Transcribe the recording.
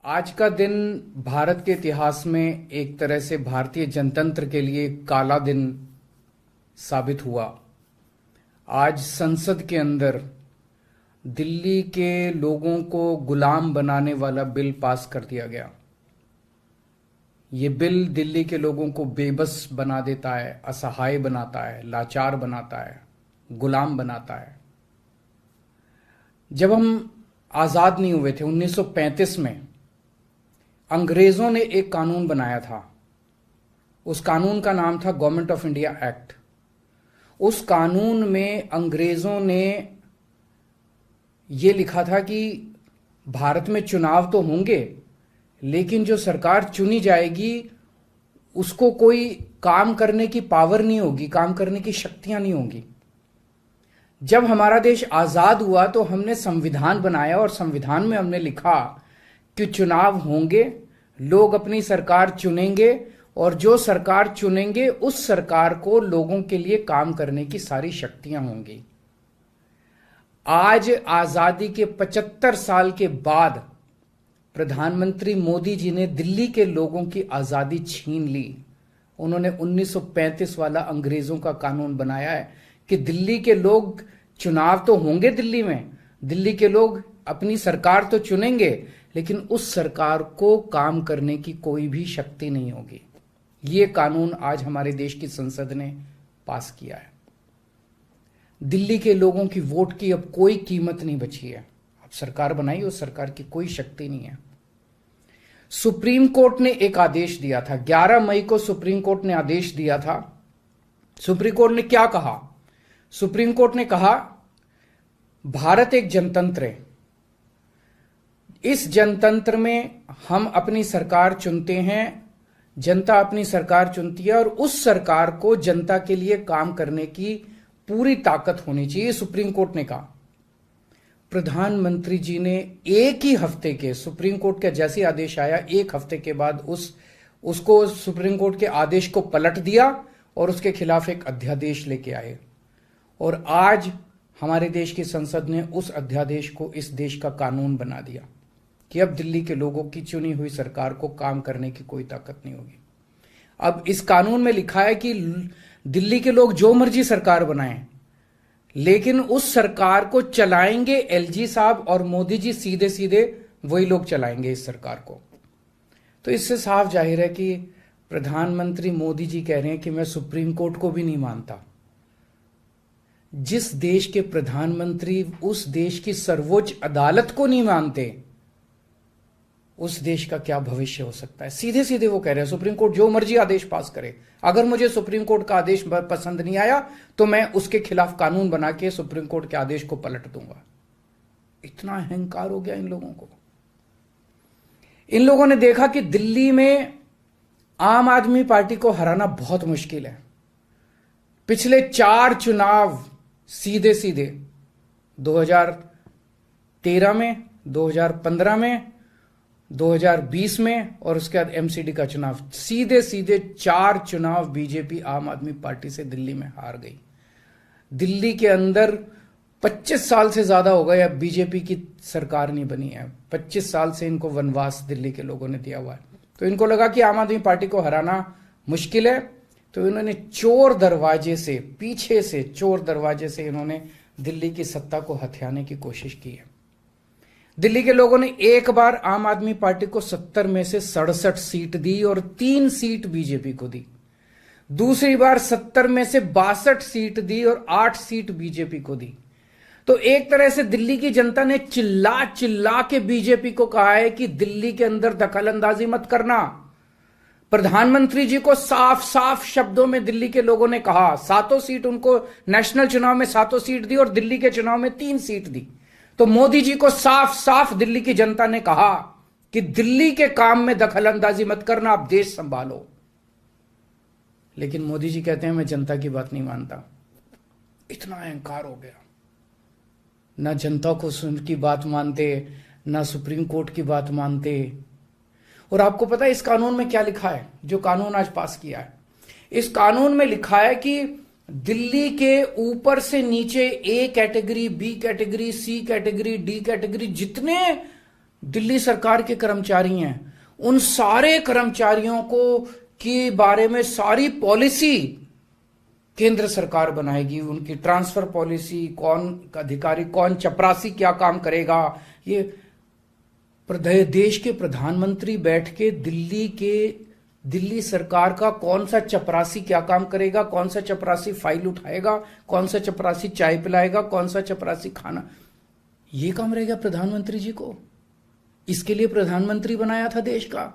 आज का दिन भारत के इतिहास में एक तरह से भारतीय जनतंत्र के लिए काला दिन साबित हुआ। आज संसद के अंदर दिल्ली के लोगों को गुलाम बनाने वाला बिल पास कर दिया गया। ये बिल दिल्ली के लोगों को बेबस बना देता है, असहाय बनाता है, लाचार बनाता है, गुलाम बनाता है। जब हम आजाद नहीं हुए थे 1935 में, अंग्रेजों ने एक कानून बनाया था। उस कानून का नाम था गवर्नमेंट ऑफ इंडिया एक्ट। उस कानून में अंग्रेजों ने यह लिखा था कि भारत में चुनाव तो होंगे, लेकिन जो सरकार चुनी जाएगी उसको कोई काम करने की पावर नहीं होगी, काम करने की शक्तियां नहीं होंगी। जब हमारा देश आजाद हुआ तो हमने संविधान बनाया और संविधान में हमने लिखा कि चुनाव होंगे, लोग अपनी सरकार चुनेंगे और जो सरकार चुनेंगे उस सरकार को लोगों के लिए काम करने की सारी शक्तियां होंगी। आज आजादी के 75 साल के बाद प्रधानमंत्री मोदी जी ने दिल्ली के लोगों की आजादी छीन ली। उन्होंने 1935 वाला अंग्रेजों का कानून बनाया है कि दिल्ली के लोग, चुनाव तो होंगे दिल्ली में, दिल्ली के लोग अपनी सरकार तो चुनेंगे, लेकिन उस सरकार को काम करने की कोई भी शक्ति नहीं होगी। ये कानून आज हमारे देश की संसद ने पास किया है। दिल्ली के लोगों की वोट की अब कोई कीमत नहीं बची है। अब सरकार बनाई, उस सरकार की कोई शक्ति नहीं है। सुप्रीम कोर्ट ने एक आदेश दिया था, 11 मई को सुप्रीम कोर्ट ने आदेश दिया था। सुप्रीम कोर्ट ने क्या कहा? सुप्रीम कोर्ट ने कहा भारत एक जनतंत्र है। इस जनतंत्र में हम अपनी सरकार चुनते हैं, जनता अपनी सरकार चुनती है और उस सरकार को जनता के लिए काम करने की पूरी ताकत होनी चाहिए, सुप्रीम कोर्ट ने कहा। प्रधानमंत्री जी ने एक ही हफ्ते के, सुप्रीम कोर्ट का जैसे आदेश आया, एक हफ्ते के बाद उसको सुप्रीम कोर्ट के आदेश को पलट दिया और उसके खिलाफ एक अध्यादेश लेके आए। और आज हमारे देश की संसद ने उस अध्यादेश को इस देश का कानून बना दिया कि अब दिल्ली के लोगों की चुनी हुई सरकार को काम करने की कोई ताकत नहीं होगी। अब इस कानून में लिखा है कि दिल्ली के लोग जो मर्जी सरकार बनाएं, लेकिन उस सरकार को चलाएंगे एलजी साहब और मोदी जी, सीधे सीधे वही लोग चलाएंगे इस सरकार को। तो इससे साफ जाहिर है कि प्रधानमंत्री मोदी जी कह रहे हैं कि मैं सुप्रीम कोर्ट को भी नहीं मानता। जिस देश के प्रधानमंत्री उस देश की सर्वोच्च अदालत को नहीं मानते, उस देश का क्या भविष्य हो सकता है? सीधे सीधे वो कह रहे हैं सुप्रीम कोर्ट जो मर्जी आदेश पास करे, अगर मुझे सुप्रीम कोर्ट का आदेश पसंद नहीं आया तो मैं उसके खिलाफ कानून बना के सुप्रीम कोर्ट के आदेश को पलट दूंगा। इतना अहंकार हो गया इन लोगों को। इन लोगों ने देखा कि दिल्ली में आम आदमी पार्टी को हराना बहुत मुश्किल है। पिछले 4 चुनाव सीधे सीधे 2013 में, 2015 में, 2020 में और उसके बाद एमसीडी का चुनाव, सीधे सीधे 4 चुनाव बीजेपी आम आदमी पार्टी से दिल्ली में हार गई। दिल्ली के अंदर 25 साल से ज्यादा हो गए अब बीजेपी की सरकार नहीं बनी है। 25 साल से इनको वनवास दिल्ली के लोगों ने दिया हुआ है। तो इनको लगा कि आम आदमी पार्टी को हराना मुश्किल है, तो इन्होंने चोर दरवाजे से, पीछे से चोर दरवाजे से इन्होंने दिल्ली की सत्ता को हथियाने की कोशिश की है। दिल्ली के लोगों ने एक बार आम आदमी पार्टी को 70 में से 67 सीट दी और 3 सीट बीजेपी को दी। दूसरी बार 70 में से 62 सीट दी और 8 सीट बीजेपी को दी। तो एक तरह से दिल्ली की जनता ने चिल्ला चिल्ला के बीजेपी को कहा है कि दिल्ली के अंदर दखल अंदाजी मत करना। प्रधानमंत्री जी को साफ साफ शब्दों में दिल्ली के लोगों ने कहा, 7 सीट उनको नेशनल चुनाव में 7 सीट दी और दिल्ली के चुनाव में 3 सीट दी। तो मोदी जी को साफ साफ दिल्ली की जनता ने कहा कि दिल्ली के काम में दखल अंदाजी मत करना, आप देश संभालो। लेकिन मोदी जी कहते हैं मैं जनता की बात नहीं मानता। इतना अहंकार हो गया। ना जनता को की बात मानते, ना सुप्रीम कोर्ट की बात मानते। और आपको पता है इस कानून में क्या लिखा है, जो कानून आज पास किया है? इस कानून में लिखा है कि दिल्ली के ऊपर से नीचे A category, B category, C category, D category, जितने दिल्ली सरकार के कर्मचारी हैं, उन सारे कर्मचारियों को के बारे में सारी पॉलिसी केंद्र सरकार बनाएगी। उनकी ट्रांसफर पॉलिसी, कौन अधिकारी, कौन चपरासी क्या काम करेगा, ये देश के प्रधानमंत्री बैठ के दिल्ली सरकार का कौन सा चपरासी क्या काम करेगा, कौन सा चपरासी फाइल उठाएगा, कौन सा चपरासी चाय पिलाएगा, कौन सा चपरासी खाना, ये काम रहेगा प्रधानमंत्री जी को। इसके लिए प्रधानमंत्री बनाया था देश का।